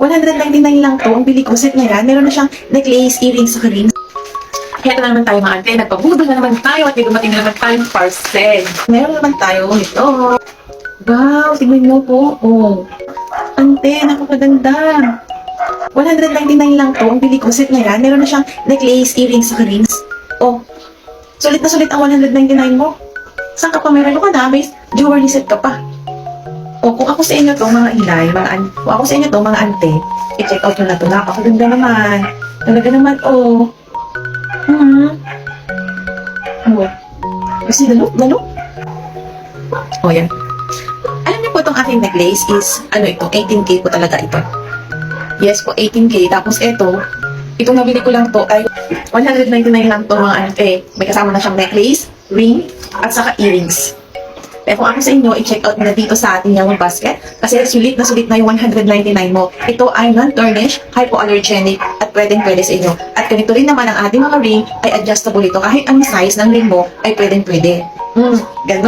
199 lang to. Ang bili ko, set na yan. Meron na siyang necklace, earrings, saka rings. Kaya na naman tayo mga ante. Nagpabudol na naman tayo at may dumating na naman tayong parcel. Meron naman tayo ito. Wow, tingnan mo po. Oh. Ante, napakaganda. 199 lang to. Ang bili ko, set na yan. Meron na siyang necklace, earrings, saka rings. Oh. Sulit na sulit ang 199 mo. Saan ka pa meron ka na? May jewelry set ka pa. O, kung ako sa inyo to, mga inay, kung ako sa inyo to, mga ante, i-check out nyo na to. Napakaganda naman. Talaga naman, oh. Oh. Kasi lalo? Oh, yan. Alam niyo po itong aking necklace is, ano ito, 18K po talaga ito. Yes po, 18K. Tapos ito, itong nabili ko lang to ay 199 lang to mga ante. May kasama na siyang necklace, ring, at saka earrings. Kaya kung ako sa inyo, i-check out na dito sa ating yung basket kasi sulit na yung 199 mo. Ito ay non-tarnish, hypoallergenic at pwedeng-pwede sa inyo. At ganito rin naman ang ating mga ring ay adjustable ito. Kahit ang size ng ring mo ay pwedeng-pwede. Ganon.